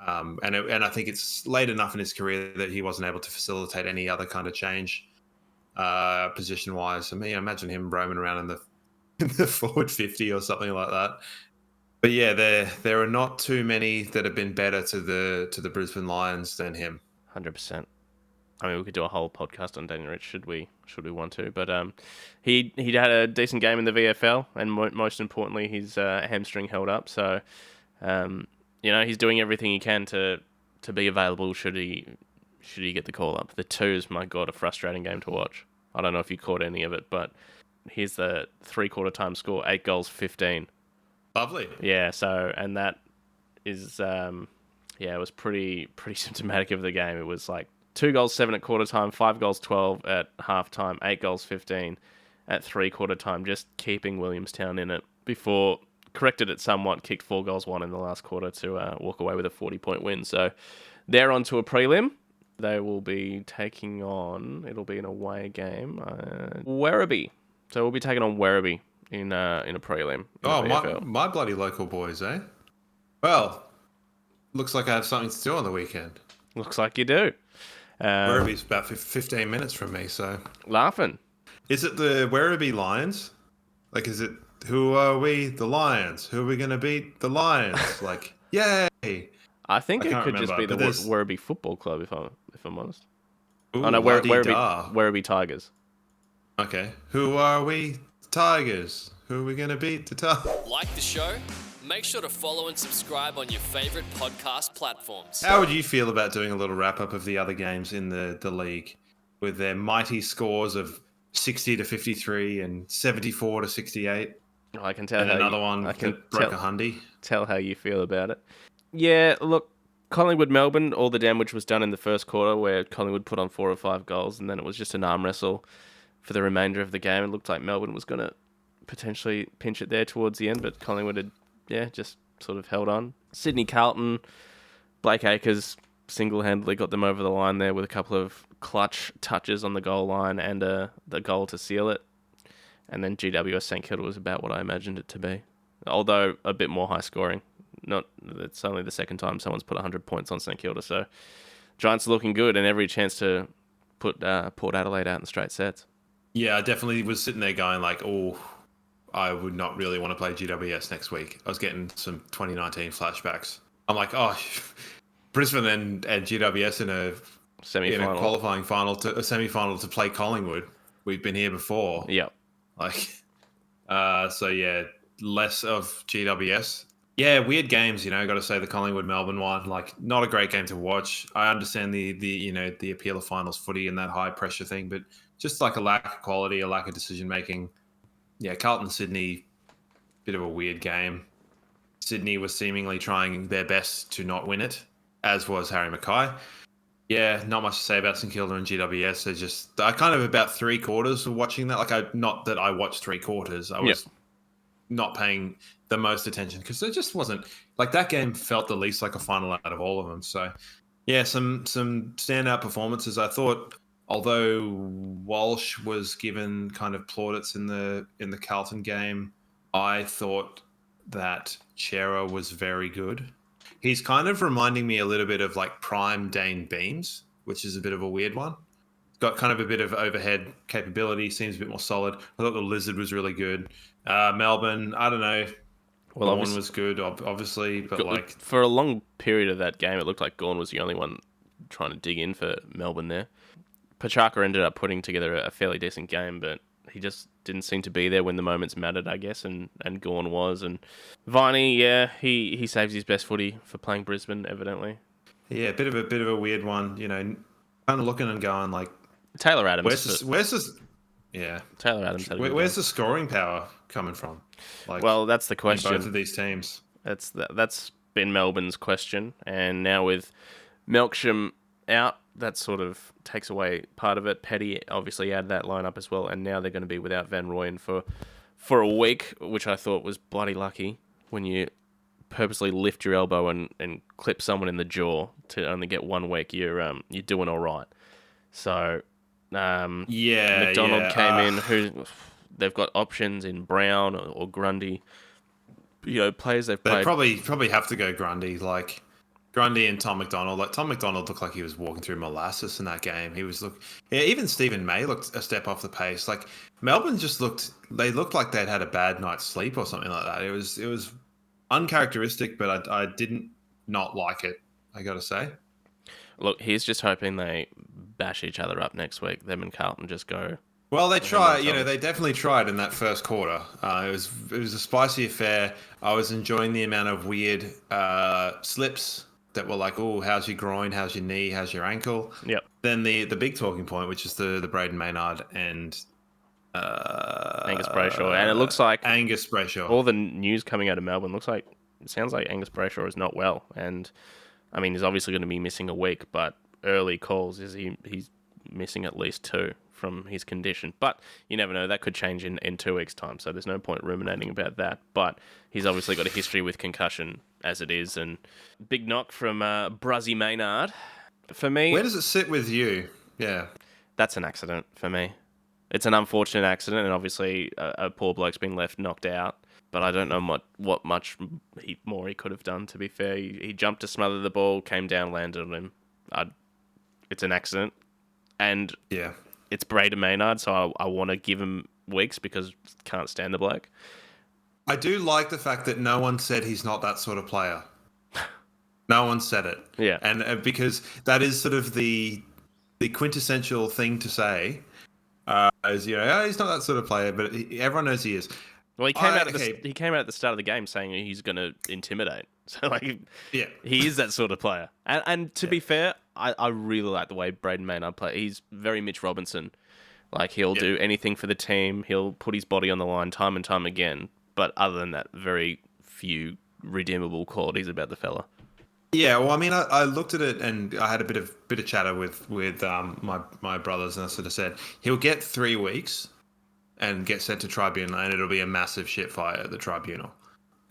and I think it's late enough in his career that he wasn't able to facilitate any other kind of change, position-wise. I mean, imagine him roaming around in the forward 50 or something like that. But yeah, there are not too many that have been better to the Brisbane Lions than him. 100%. I mean, we could do a whole podcast on Daniel Rich, should we want to? But he had a decent game in the VFL, and most importantly, his hamstring held up. So, he's doing everything he can to be available should he get the call up. The twos, my God, a frustrating game to watch. I don't know if you caught any of it, but here's the 3/4 time score: 8 goals, 15. Lovely. Yeah. So, and that is, it was pretty symptomatic of the game. It was like 2 goals, 7 at quarter time, 5 goals, 12 at half time, 8 goals, 15 at 3/4 time, just keeping Williamstown in it before corrected it somewhat, kicked 4 goals, 1 in the last quarter to walk away with a 40-point win. So they're on to a prelim. They will be taking on, it'll be an away game, Werribee. So we'll be taking on Werribee in a prelim. My bloody local boys, eh? Well, looks like I have something to do on the weekend. Looks like you do. Werribee's about 15 minutes from me, so... Laughing. Is it the Werribee Lions? Like, is it, who are we? The Lions. Who are we going to beat? The Lions. Like, yay! I think it could just be the Werribee Football Club, if I'm honest. Ooh, oh, no, Werribee Tigers. Okay. Who are we? Tigers. Who are we going to beat? The Tigers. Like the show? Make sure to follow and subscribe on your favourite podcast platforms. How would you feel about doing a little wrap-up of the other games in the league with their mighty scores of 60 to 53 and 74 to 68? I can tell. And another one that broke a hundy. Tell how you feel about it. Yeah, look, Collingwood Melbourne, all the damage was done in the first quarter where Collingwood put on 4 or 5 goals, and then it was just an arm wrestle for the remainder of the game. It looked like Melbourne was going to potentially pinch it there towards the end, but Collingwood had just sort of held on. Sydney Carlton, Blake Acres single-handedly got them over the line there with a couple of clutch touches on the goal line and the goal to seal it. And then GWS St Kilda was about what I imagined it to be, although a bit more high-scoring. It's only the second time someone's put 100 points on St Kilda, so Giants are looking good and every chance to put Port Adelaide out in straight sets. Yeah, I definitely was sitting there going like, oh, I would not really want to play GWS next week. I was getting some 2019 flashbacks. I'm like, oh, Brisbane and GWS in a semi-final, qualifying final to a semi-final to play Collingwood. We've been here before. Yep. So yeah, less of GWS. Yeah, weird games, got to say the Collingwood Melbourne one, like not a great game to watch. I understand the appeal of finals footy and that high pressure thing, but just like a lack of quality, a lack of decision making. Yeah, Carlton Sydney, bit of a weird game. Sydney was seemingly trying their best to not win it, as was Harry Mackay. Yeah, not much to say about St Kilda and GWS. I kind of about 3/4 of watching that. Not that I watched 3/4. I was not paying the most attention because it just wasn't like that game felt the least like a final out of all of them. So yeah, some standout performances. I thought, although Walsh was given kind of plaudits in the Carlton game, I thought that Chera was very good. He's kind of reminding me a little bit of like prime Dane Beams, which is a bit of a weird one. Got kind of a bit of overhead capability, seems a bit more solid. I thought the Lizard was really good. Melbourne, I don't know. Well, Gawn was good, obviously, but like for a long period of that game, it looked like Gawn was the only one trying to dig in for Melbourne there. Pachaka ended up putting together a fairly decent game, but he just didn't seem to be there when the moments mattered, I guess, and Gawn was. And Viney, yeah, he saves his best footy for playing Brisbane, evidently. yeah, bit of a weird one. Kind of looking and going like, Taylor Adams. Taylor Adams had a good where's game. the scoring power coming from? Like, Well, that's the question. in both of these teams. That's been Melbourne's question, and now with Melksham out, that sort of takes away part of it. Petty obviously added that lineup as well, and now they're going to be without Van Rooyen for a week, which I thought was bloody lucky when you purposely lift your elbow and clip someone in the jaw to only get 1 week. You're doing all right. So McDonald came in. Who they've got options in Brown or Grundy. Players they've played. They probably have to go Grundy. Like Grundy and Tom McDonald. Like Tom McDonald looked like he was walking through molasses in that game. Even Stephen May looked a step off the pace. Like Melbourne they looked like they'd had a bad night's sleep or something like that. It was uncharacteristic, but I didn't not like it, I gotta say. Look, he's just hoping they bash each other up next week. Them and Carlton just go. Well, they tried. They definitely tried in that first quarter. It was a spicy affair. I was enjoying the amount of weird slips that were like, "Oh, how's your groin? How's your knee? How's your ankle?" Yep. Then the big talking point, which is the Braden Maynard and Angus Brayshaw, and it looks like Angus Brayshaw. All the news coming out of Melbourne sounds like Angus Brayshaw is not well, and I mean he's obviously going to be missing a week, but early calls is he's missing at least 2 from his condition. But you never know, that could change in 2 weeks' time, so there's no point ruminating about that. But he's obviously got a history with concussion as it is, and big knock from Bruzzy Maynard. For me, where does it sit with you? Yeah, that's an accident for me. It's an unfortunate accident, and obviously a poor bloke's been left knocked out. But I don't know what much more he could have done, to be fair. He jumped to smother the ball, came down, landed on him. It's an accident. And yeah, it's Braden Maynard, so I want to give him weeks because can't stand the bloke. I do like the fact that no one said he's not that sort of player. No one said it. Yeah. And because that is sort of the quintessential thing to say. He's not that sort of player, but everyone knows he is. Well, he came out at the start of the game saying he's going to intimidate. So, yeah, he is that sort of player. And to be fair, I really like the way Braden Maynard plays. He's very Mitch Robinson. Like, he'll do anything for the team. He'll put his body on the line time and time again. But other than that, very few redeemable qualities about the fella. Yeah, well, I mean, I looked at it and I had a bit of chatter with my brothers, and I sort of said he'll get 3 weeks and get sent to tribunal, and it'll be a massive shit fire at the tribunal.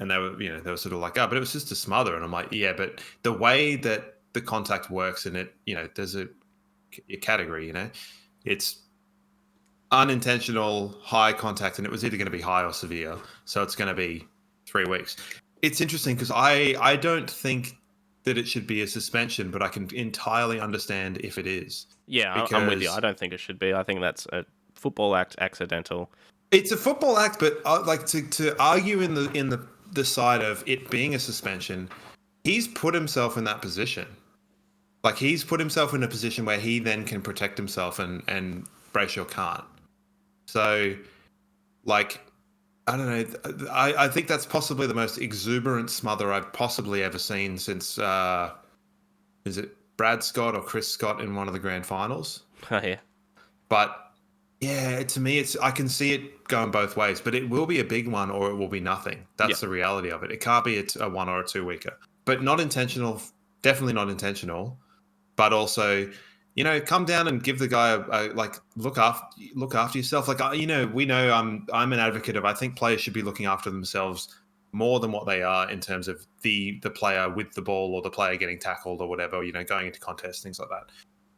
And they were sort of like, but it was just a smother, and I'm like, yeah, but the way that the contact works in it, there's a category, it's unintentional high contact, and it was either going to be high or severe, so it's going to be 3 weeks. It's interesting because I don't think that it should be a suspension, but I can entirely understand if it is. Yeah, I'm with you. I don't think it should be. I think that's a football act, accidental. It's a football act, but to argue in the side of it being a suspension, he's put himself in that position. Like, he's put himself in a position where he then can protect himself and Brayshaw can't. So, like, I don't know. I think that's possibly the most exuberant smother I've possibly ever seen since, is it Brad Scott or Chris Scott in one of the grand finals? Oh, yeah. But, yeah, to me, I can see it going both ways. But it will be a big one or it will be nothing. That's the reality of it. It can't be a 1 or a 2 weeker. But not intentional, definitely not intentional. But also, come down and give the guy look after yourself. Like, we know I'm an advocate of, I think players should be looking after themselves more than what they are in terms of the player with the ball or the player getting tackled or whatever, going into contests, things like that.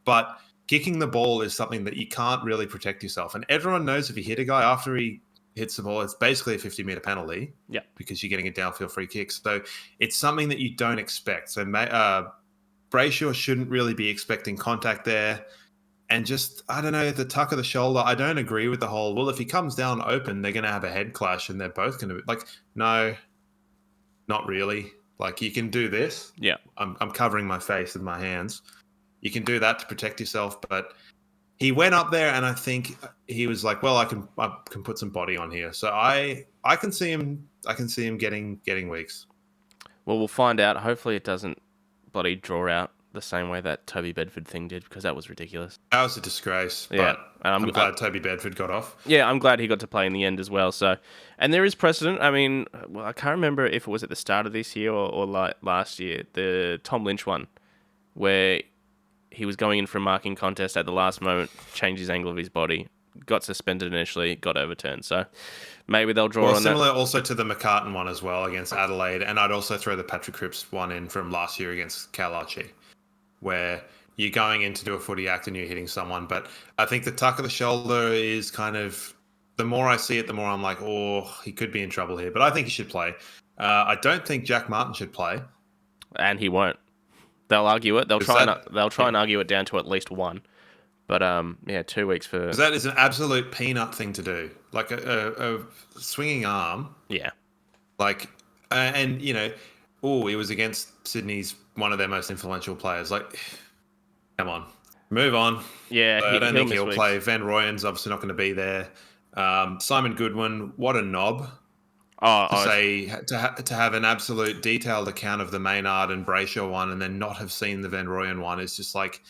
But kicking the ball is something that you can't really protect yourself. And everyone knows if you hit a guy after he hits the ball, it's basically a 50-meter penalty. Yeah. Because you're getting a downfield free kick. So it's something that you don't expect. So Brayshaw shouldn't really be expecting contact there. And just, I don't know, the tuck of the shoulder, I don't agree with the whole, well, if he comes down open, they're going to have a head clash and they're both going to be like, no, not really. Like, you can do this. Yeah. I'm covering my face with my hands. You can do that to protect yourself, but he went up there, and I think he was like, "Well, I can put some body on here." So I can see him. I can see him getting weeks. Well, we'll find out. Hopefully, it doesn't bloody draw out the same way that Toby Bedford thing did, because that was ridiculous. That was a disgrace. Yeah, But and I'm glad Toby Bedford got off. Yeah, I'm glad he got to play in the end as well. So, and there is precedent. I mean, well, I can't remember if it was at the start of this year or like last year, the Tom Lynch one, where he was going in for a marking contest at the last moment, changed his angle of his body, got suspended initially, got overturned. So maybe they'll draw on that. Similar also to the McCartan one as well against Adelaide, and I'd also throw the Patrick Cripps one in from last year against Kalachi, where you're going in to do a footy act and you're hitting someone. But I think the tuck of the shoulder is kind of, the more I see it, the more I'm like, oh, he could be in trouble here. But I think he should play. I don't think Jack Martin should play. And he won't. They'll argue it. They'll try and argue it down to at least one. But 2 weeks for... Because that is an absolute peanut thing to do. Like a swinging arm. Yeah. Like, and, you know, it was against Sydney's, one of their most influential players. Like, come on. Move on. Yeah, I don't think he'll play. Van Rooyen's obviously not going to be there. Simon Goodwin, what a knob. To have an absolute detailed account of the Maynard and Brayshaw one and then not have seen the Van Rooyen one is just like,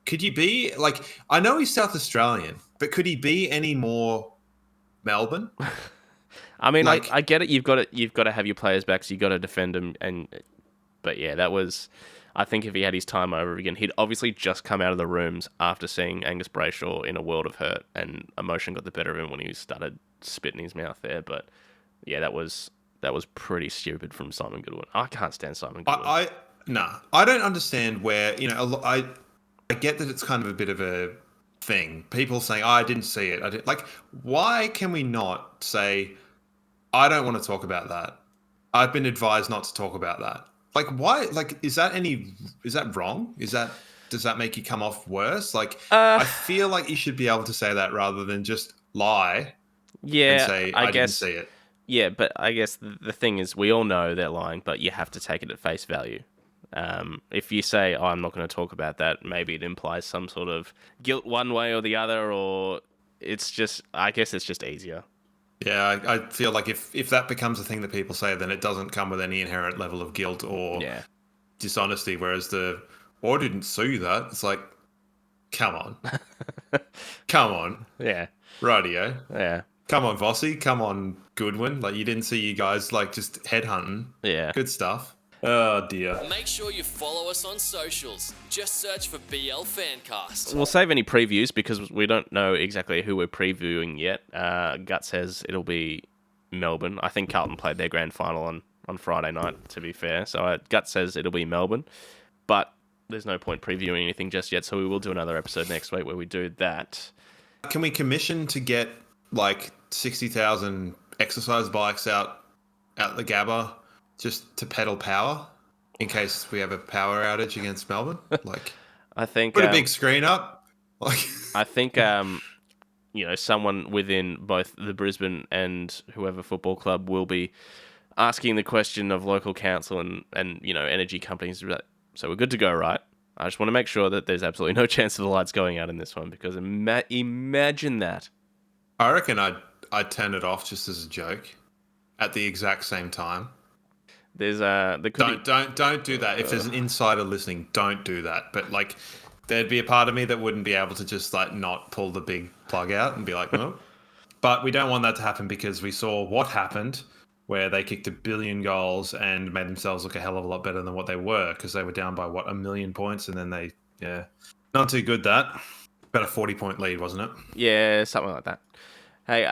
could you be like, I know he's South Australian, but could he be any more Melbourne? I mean, like, I get it. You've got to have your players back, so you got to defend them. But yeah, that was. I think if he had his time over again, he'd obviously just come out of the rooms after seeing Angus Brayshaw in a world of hurt, and emotion got the better of him when he started spitting his mouth there. But yeah, that was pretty stupid from Simon Goodwin. I can't stand Simon Goodwin. I don't understand where, you know, I get that it's kind of a bit of a thing. People saying, I didn't see it. Like, why can we not say, I don't want to talk about that. I've been advised not to talk about that. Like, why? Like, is that wrong? Does that make you come off worse? Like, I feel like you should be able to say that rather than just lie. Yeah, and say, I didn't see it. Yeah, but I guess the thing is, we all know they're lying, but you have to take it at face value. If you say, I'm not going to talk about that, maybe it implies some sort of guilt one way or the other, or I guess it's just easier. Yeah, I feel like if that becomes a thing that people say, then it doesn't come with any inherent level of guilt or dishonesty, whereas I didn't see that, it's like, come on. Come on. Yeah. Rightio. Yeah. Come on, Vossi. Come on, Goodwin. Like, you didn't see you guys, like, just headhunting. Yeah. Good stuff. Oh, dear. Make sure you follow us on socials. Just search for BL Fancast. We'll save any previews because we don't know exactly who we're previewing yet. Gut says it'll be Melbourne. I think Carlton played their grand final on Friday night, to be fair. So Gut says it'll be Melbourne. But there's no point previewing anything just yet, so we will do another episode next week where we do that. Can we commission to get, like, 60,000 exercise bikes out the Gabba just to pedal power in case we have a power outage against Melbourne? Like, I think put a big screen up. Like, I think someone within both the Brisbane and whoever football club will be asking the question of local council and energy companies. So we're good to go, right? I just want to make sure that there's absolutely no chance of the lights going out in this one, because imagine that. I reckon I'd turn it off just as a joke at the exact same time. There's don't do that. If there's an insider listening, don't do that. But, like, there'd be a part of me that wouldn't be able to just, like, not pull the big plug out and be like, no. But we don't want that to happen because we saw what happened, where they kicked 1 billion goals and made themselves look a hell of a lot better than what they were, because they were down by 1 million points, and then not too good. That about a 40-point lead, wasn't it? Yeah, something like that. Hey,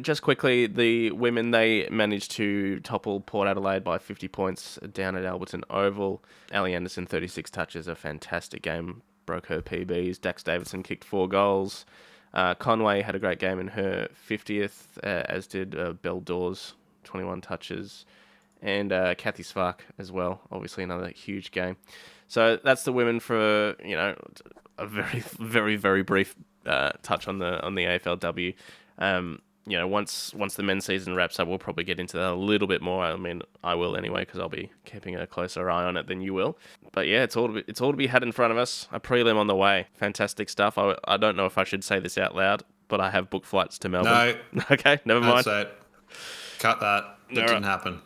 just quickly, the women, they managed to topple Port Adelaide by 50 points down at Alberton Oval. Ali Anderson, 36 touches, a fantastic game, broke her PBs. Dax Davidson kicked 4 goals. Conway had a great game in her 50th, as did Belle Dawes, 21 touches. And Kathy Svark as well, obviously another huge game. So that's the women for, a very, very, very brief touch on the AFLW. once the men's season wraps up, we'll probably get into that a little bit more. I mean, I will anyway, because I'll be keeping a closer eye on it than you will. But yeah, it's all to be had in front of us. A prelim on the way. Fantastic stuff. I don't know if I should say this out loud, but I have booked flights to Melbourne. No. Okay, never mind. Say it. Cut that. That didn't happen.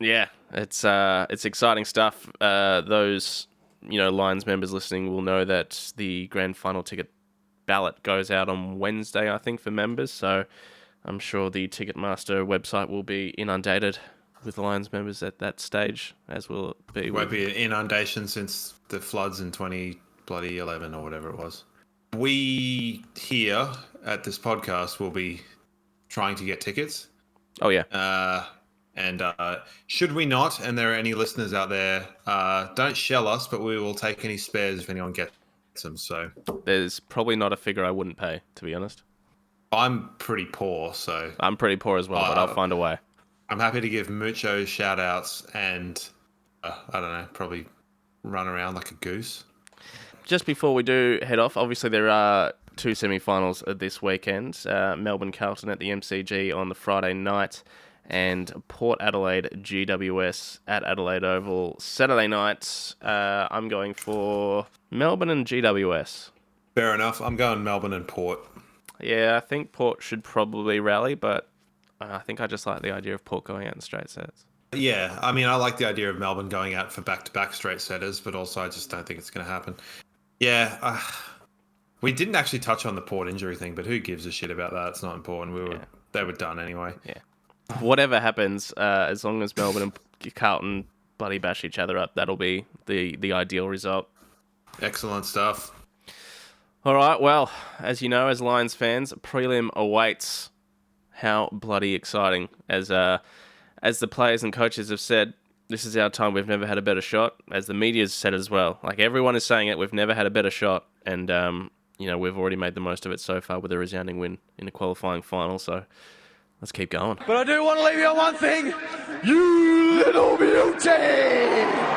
Yeah, it's exciting stuff. Those Lions members listening will know that the grand final ticket ballot goes out on Wednesday, I think, for members. So I'm sure the Ticketmaster website will be inundated with Lions members at that stage, as will it be. Won't be an inundation since the floods in 2011 or whatever it was. We here at this podcast will be trying to get tickets. Oh yeah. And should we not, and there are any listeners out there, don't shell us, but we will take any spares if anyone gets them. So there's probably not a figure I wouldn't pay, to be honest. I'm pretty poor, so I'm pretty poor as well, but I'll find a way. I'm happy to give mucho shout outs and I don't know, probably run around like a goose. Just before we do head off, obviously there are 2 semi-finals this weekend. Melbourne Carlton at the MCG on the Friday night, and Port Adelaide GWS at Adelaide Oval Saturday night. I'm going for Melbourne and GWS. Fair enough. I'm going Melbourne and Port. Yeah, I think Port should probably rally, but I think I just like the idea of Port going out in straight sets. Yeah, I mean, I like the idea of Melbourne going out for back-to-back straight setters, but also I just don't think it's going to happen. Yeah, we didn't actually touch on the Port injury thing, but who gives a shit about that? It's not important. They were done anyway. Yeah. Whatever happens, as long as Melbourne and Carlton bloody bash each other up, that'll be the ideal result. Excellent stuff. All right, well, as you know, as Lions fans, prelim awaits. How bloody exciting. As the players and coaches have said, this is our time. We've never had a better shot. As the media's said as well. Like, everyone is saying it. We've never had a better shot. And, we've already made the most of it so far with a resounding win in a qualifying final. So let's keep going. But I do want to leave you on one thing. You little beauty!